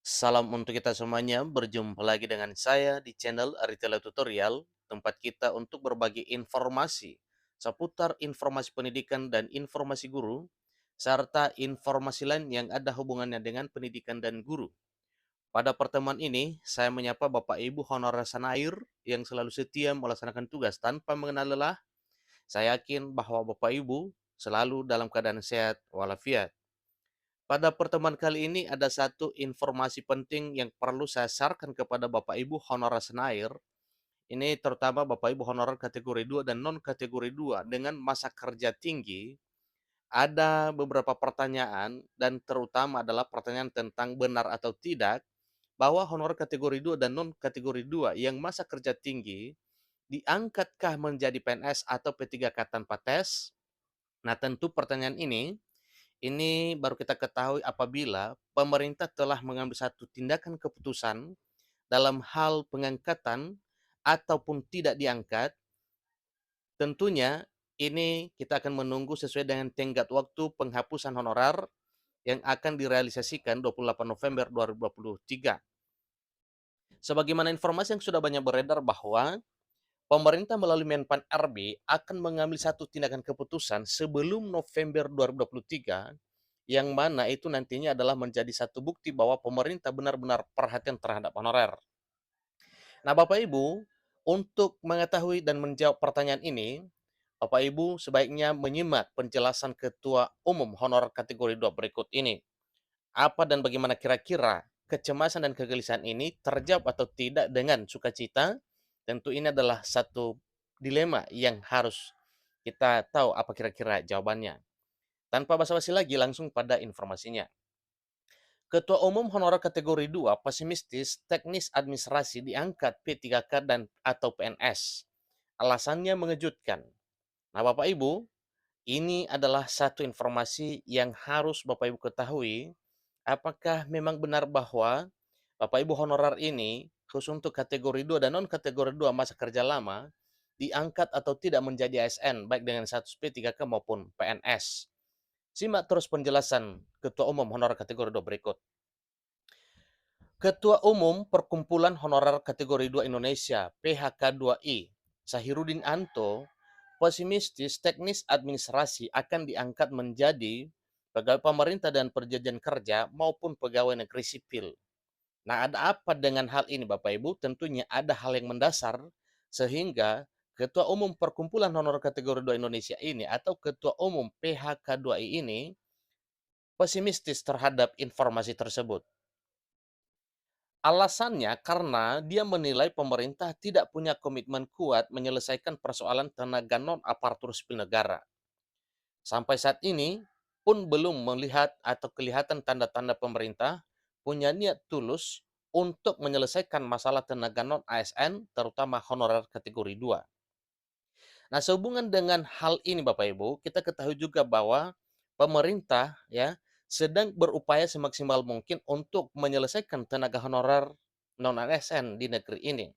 Salam untuk kita semuanya, berjumpa lagi dengan saya di channel Aritela Tutorial, tempat kita untuk berbagi informasi seputar informasi pendidikan dan informasi guru, serta informasi lain yang ada hubungannya dengan pendidikan dan guru. Pada pertemuan ini, saya menyapa Bapak Ibu Honorer Sanair yang selalu setia melaksanakan tugas tanpa mengenal lelah. Saya yakin bahwa Bapak Ibu selalu dalam keadaan sehat walafiat. Pada pertemuan kali ini ada satu informasi penting yang perlu saya sarankan kepada Bapak Ibu honorer Senair. Ini terutama Bapak Ibu honorer kategori 2 dan non kategori 2 dengan masa kerja tinggi. Ada beberapa pertanyaan dan terutama adalah pertanyaan tentang benar atau tidak bahwa honorer kategori 2 dan non kategori 2 yang masa kerja tinggi diangkatkah menjadi PNS atau P3K tanpa tes? Nah, tentu pertanyaan ini baru kita ketahui apabila pemerintah telah mengambil satu tindakan keputusan dalam hal pengangkatan ataupun tidak diangkat. Tentunya ini kita akan menunggu sesuai dengan tenggat waktu penghapusan honorar yang akan direalisasikan 28 November 2023. Sebagaimana informasi yang sudah banyak beredar bahwa pemerintah melalui Menpan RB akan mengambil satu tindakan keputusan sebelum November 2023 yang mana itu nantinya adalah menjadi satu bukti bahwa pemerintah benar-benar perhatian terhadap honorer. Nah, Bapak Ibu, untuk mengetahui dan menjawab pertanyaan ini, Bapak Ibu sebaiknya menyimak penjelasan Ketua Umum Honorer kategori 2 berikut ini. Apa dan bagaimana kira-kira kecemasan dan kegelisahan ini terjawab atau tidak dengan sukacita? Tentu ini adalah satu dilema yang harus kita tahu apa kira-kira jawabannya. Tanpa basa-basi lagi, langsung pada informasinya. Ketua Umum Honorer kategori 2 pesimistis teknis administrasi diangkat P3K dan atau PNS. Alasannya mengejutkan. Nah, Bapak Ibu, ini adalah satu informasi yang harus Bapak Ibu ketahui. Apakah memang benar bahwa Bapak Ibu honorer ini khusus untuk kategori 2 dan non kategori 2 masa kerja lama diangkat atau tidak menjadi ASN baik dengan status P3K maupun PNS. Simak terus penjelasan Ketua Umum Honorer kategori 2 berikut. Ketua Umum Perkumpulan Honorer Kategori 2 Indonesia (PHK2I), Sahirudin Anto, pesimistis teknis administrasi akan diangkat menjadi pegawai pemerintah dan perjanjian kerja maupun pegawai negeri sipil. Nah, ada apa dengan hal ini Bapak Ibu? Tentunya ada hal yang mendasar sehingga Ketua Umum Perkumpulan Honorer Kategori 2 Indonesia ini atau Ketua Umum PHK2I ini pesimistis terhadap informasi tersebut. Alasannya karena dia menilai pemerintah tidak punya komitmen kuat menyelesaikan persoalan tenaga non-aparatur sipil negara. Sampai saat ini pun belum melihat atau kelihatan tanda-tanda pemerintah punya niat tulus untuk menyelesaikan masalah tenaga non-ASN terutama honorer kategori 2. Nah, sehubungan dengan hal ini Bapak Ibu, kita ketahui juga bahwa pemerintah ya sedang berupaya semaksimal mungkin untuk menyelesaikan tenaga honorer non-ASN di negeri ini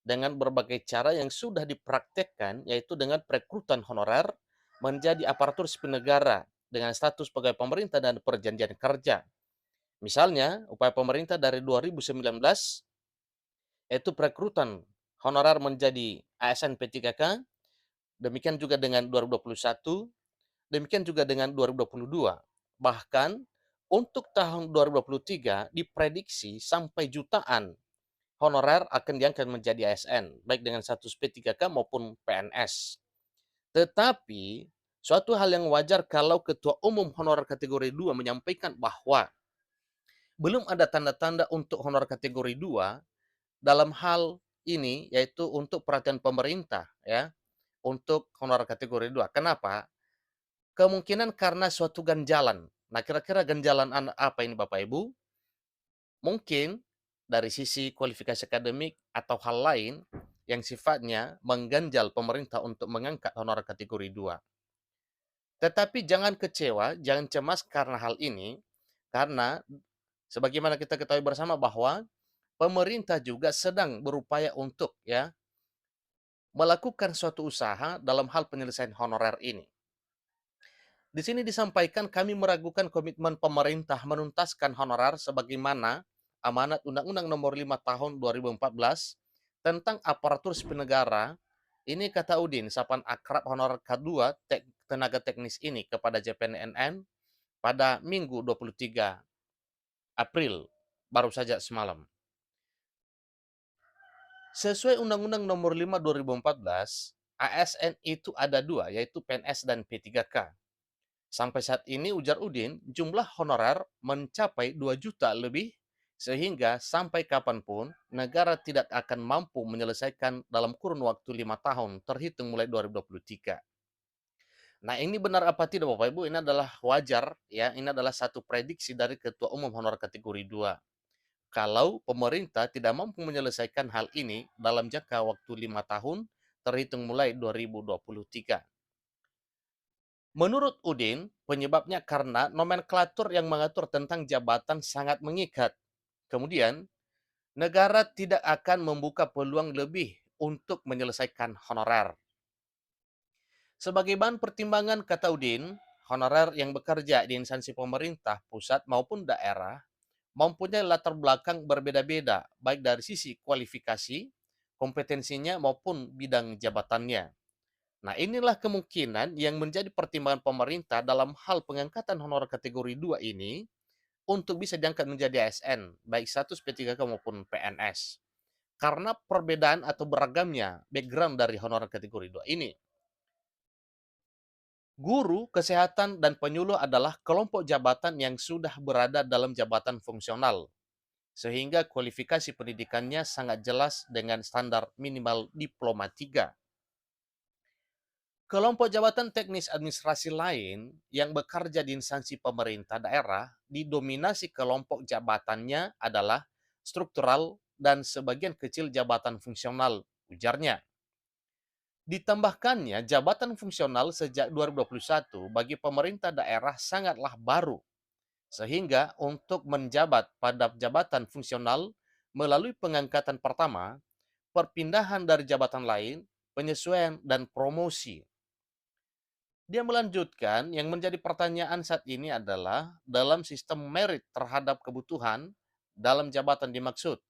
dengan berbagai cara yang sudah dipraktekkan, yaitu dengan perekrutan honorer menjadi aparatur sipil negara dengan status pegawai pemerintah dan perjanjian kerja. Misalnya, upaya pemerintah dari 2019 yaitu perekrutan honorer menjadi ASN P3K, demikian juga dengan 2021, demikian juga dengan 2022. Bahkan untuk tahun 2023 diprediksi sampai jutaan honorer akan diangkat menjadi ASN, baik dengan status P3K maupun PNS. Tetapi, suatu hal yang wajar kalau Ketua Umum Honorer kategori 2 menyampaikan bahwa belum ada tanda-tanda untuk honor kategori 2 dalam hal ini, yaitu untuk perhatian pemerintah ya, untuk honor kategori 2. Kenapa? Kemungkinan karena suatu ganjalan. Nah, kira-kira ganjalan apa ini Bapak Ibu? Mungkin dari sisi kualifikasi akademik atau hal lain yang sifatnya mengganjal pemerintah untuk mengangkat honor kategori 2. Tetapi jangan kecewa, jangan cemas karena hal ini, karena sebagaimana kita ketahui bersama bahwa pemerintah juga sedang berupaya untuk melakukan suatu usaha dalam hal penyelesaian honorer ini. Di sini disampaikan kami meragukan komitmen pemerintah menuntaskan honorer sebagaimana Amanat Undang-Undang Nomor 5 Tahun 2014 tentang aparatur sipil negara, ini kata Udin, sapan akrab honorer K2 tenaga teknis ini kepada JPNNN pada Minggu 23 April, baru saja semalam. Sesuai Undang-Undang Nomor 5 2014, ASN itu ada dua, yaitu PNS dan P3K. Sampai saat ini, ujar Udin, jumlah honorer mencapai 2 juta lebih, sehingga sampai kapanpun negara tidak akan mampu menyelesaikan dalam kurun waktu 5 tahun, terhitung mulai 2023. Nah, ini benar apa tidak Bapak Ibu? Ini adalah wajar, ya. Ini adalah satu prediksi dari Ketua Umum Honor kategori 2. Kalau pemerintah tidak mampu menyelesaikan hal ini dalam jangka waktu 5 tahun, terhitung mulai 2023. Menurut Udin, penyebabnya karena nomenklatur yang mengatur tentang jabatan sangat mengikat. Kemudian, negara tidak akan membuka peluang lebih untuk menyelesaikan honorer. Sebagai bahan pertimbangan, kata Udin, honorer yang bekerja di instansi pemerintah pusat maupun daerah mempunyai latar belakang berbeda-beda, baik dari sisi kualifikasi, kompetensinya maupun bidang jabatannya. Nah, inilah kemungkinan yang menjadi pertimbangan pemerintah dalam hal pengangkatan honor kategori 2 ini untuk bisa diangkat menjadi ASN, baik status P3K maupun PNS. Karena perbedaan atau beragamnya background dari honor kategori 2 ini. Guru, kesehatan, dan penyuluh adalah kelompok jabatan yang sudah berada dalam jabatan fungsional, sehingga kualifikasi pendidikannya sangat jelas dengan standar minimal diploma 3. Kelompok jabatan teknis administrasi lain yang bekerja di instansi pemerintah daerah didominasi kelompok jabatannya adalah struktural dan sebagian kecil jabatan fungsional, ujarnya. Ditambahkannya, jabatan fungsional sejak 2021 bagi pemerintah daerah sangatlah baru, sehingga untuk menjabat pada jabatan fungsional melalui pengangkatan pertama, perpindahan dari jabatan lain, penyesuaian, dan promosi. Dia melanjutkan, yang menjadi pertanyaan saat ini adalah dalam sistem merit terhadap kebutuhan dalam jabatan dimaksud,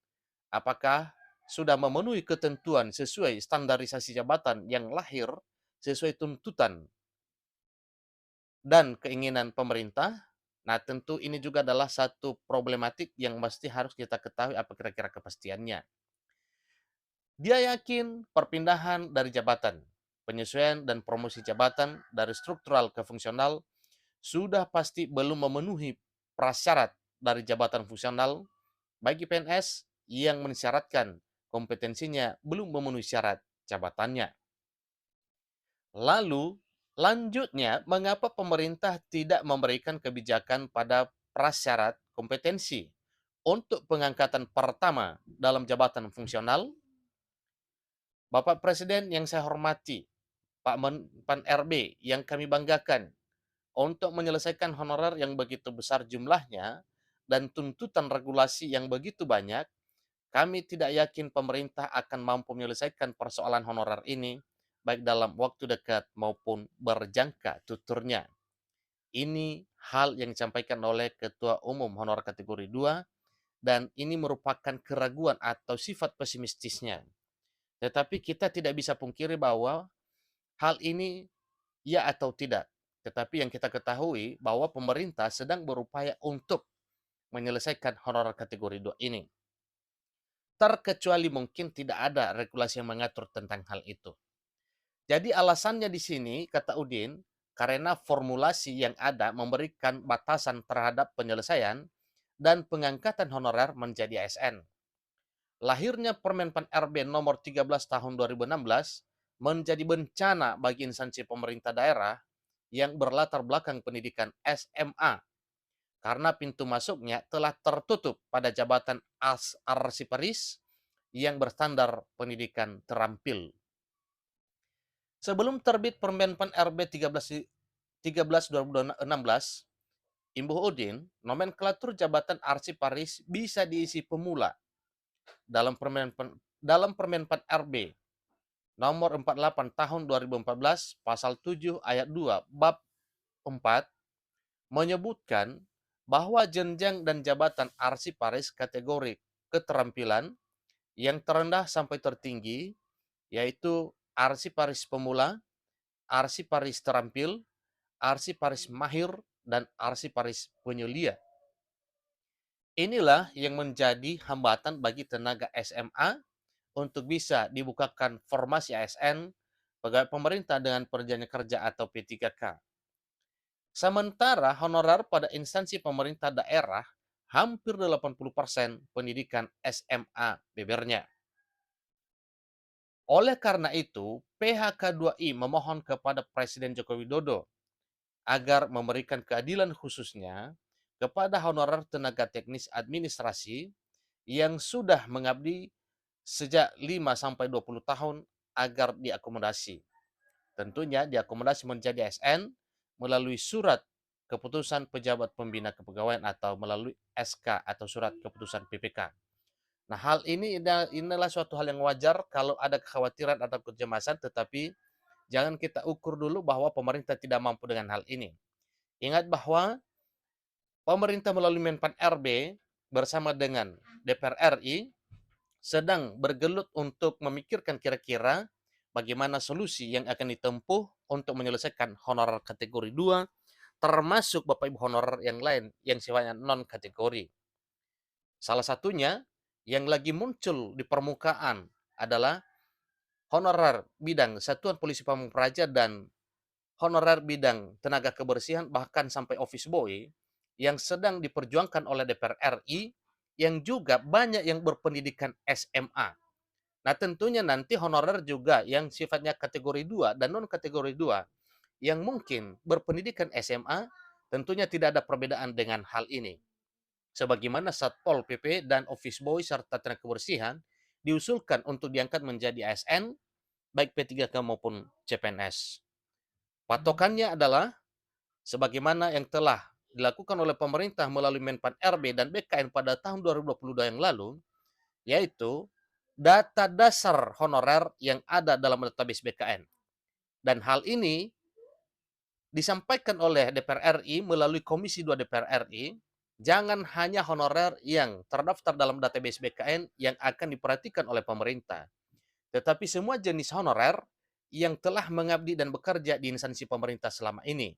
apakah sudah memenuhi ketentuan sesuai standarisasi jabatan yang lahir sesuai tuntutan dan keinginan pemerintah. Nah, tentu ini juga adalah satu problematik yang mesti harus kita ketahui apa kira-kira kepastiannya. Dia yakin perpindahan dari jabatan, penyesuaian dan promosi jabatan dari struktural ke fungsional sudah pasti belum memenuhi prasyarat dari jabatan fungsional bagi PNS yang mensyaratkan kompetensinya belum memenuhi syarat jabatannya. Lalu, lanjutnya, mengapa pemerintah tidak memberikan kebijakan pada prasyarat kompetensi untuk pengangkatan pertama dalam jabatan fungsional? Bapak Presiden yang saya hormati, Pak Menpan RB yang kami banggakan, untuk menyelesaikan honorer yang begitu besar jumlahnya dan tuntutan regulasi yang begitu banyak, kami tidak yakin pemerintah akan mampu menyelesaikan persoalan honorer ini, baik dalam waktu dekat maupun berjangka tuturnya. Ini hal yang disampaikan oleh Ketua Umum Honor kategori 2, dan ini merupakan keraguan atau sifat pesimistisnya. Tetapi kita tidak bisa pungkiri bahwa hal ini ya atau tidak. Tetapi yang kita ketahui bahwa pemerintah sedang berupaya untuk menyelesaikan honorer kategori 2 ini. Terkecuali mungkin tidak ada regulasi yang mengatur tentang hal itu. Jadi alasannya di sini, kata Udin, karena formulasi yang ada memberikan batasan terhadap penyelesaian dan pengangkatan honorer menjadi ASN. Lahirnya Permenpan RB nomor 13 tahun 2016 menjadi bencana bagi instansi pemerintah daerah yang berlatar belakang pendidikan SMA karena pintu masuknya telah tertutup pada jabatan arsiparis yang berstandar pendidikan terampil. Sebelum terbit Permenpan RB 13 Imbuh Udin, nomenklatur jabatan arsiparis bisa diisi pemula dalam Permenpan RB nomor 48 tahun 2014 pasal 7 ayat 2 bab 4 menyebutkan bahwa jenjang dan jabatan arsiparis kategori keterampilan yang terendah sampai tertinggi, yaitu arsiparis pemula, arsiparis terampil, arsiparis mahir, dan arsiparis penyelia. Inilah yang menjadi hambatan bagi tenaga SMA untuk bisa dibukakan formasi ASN pegawai pemerintah dengan perjanjian kerja atau P3K. Sementara honorer pada instansi pemerintah daerah hampir 80% pendidikan SMA bebernya. Oleh karena itu, PHK2I memohon kepada Presiden Joko Widodo agar memberikan keadilan khususnya kepada honorer tenaga teknis administrasi yang sudah mengabdi sejak 5 sampai 20 tahun agar diakomodasi. Tentunya diakomodasi menjadi ASN melalui surat keputusan pejabat pembina kepegawaian atau melalui SK atau surat keputusan PPK. Nah, hal ini inilah suatu hal yang wajar kalau ada kekhawatiran atau kecemasan, tetapi jangan kita ukur dulu bahwa pemerintah tidak mampu dengan hal ini. Ingat bahwa pemerintah melalui Menpan RB bersama dengan DPR RI sedang bergelut untuk memikirkan kira-kira bagaimana solusi yang akan ditempuh untuk menyelesaikan honorer kategori 2, termasuk Bapak Ibu honorer yang lain yang sifatnya non-kategori. Salah satunya yang lagi muncul di permukaan adalah honorer bidang Satuan Polisi Pamung Praja dan honorer bidang tenaga kebersihan bahkan sampai office boy yang sedang diperjuangkan oleh DPR RI yang juga banyak yang berpendidikan SMA. Nah, tentunya nanti honorer juga yang sifatnya kategori 2 dan non kategori 2 yang mungkin berpendidikan SMA tentunya tidak ada perbedaan dengan hal ini. Sebagaimana Satpol PP dan Office Boy serta tenaga kebersihan diusulkan untuk diangkat menjadi ASN baik P3K maupun CPNS. Patokannya adalah sebagaimana yang telah dilakukan oleh pemerintah melalui Menpan RB dan BKN pada tahun 2022 yang lalu, yaitu data dasar honorer yang ada dalam database BKN. Dan hal ini disampaikan oleh DPR RI melalui Komisi 2 DPR RI, jangan hanya honorer yang terdaftar dalam database BKN yang akan diperhatikan oleh pemerintah, tetapi semua jenis honorer yang telah mengabdi dan bekerja di instansi pemerintah selama ini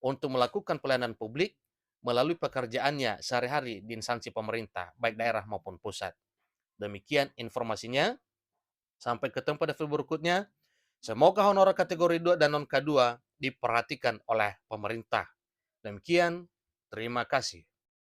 untuk melakukan pelayanan publik melalui pekerjaannya sehari-hari di instansi pemerintah, baik daerah maupun pusat. Demikian informasinya. Sampai ketemu pada video berikutnya. Semoga honorer kategori 2 dan non K2 diperhatikan oleh pemerintah. Demikian, terima kasih.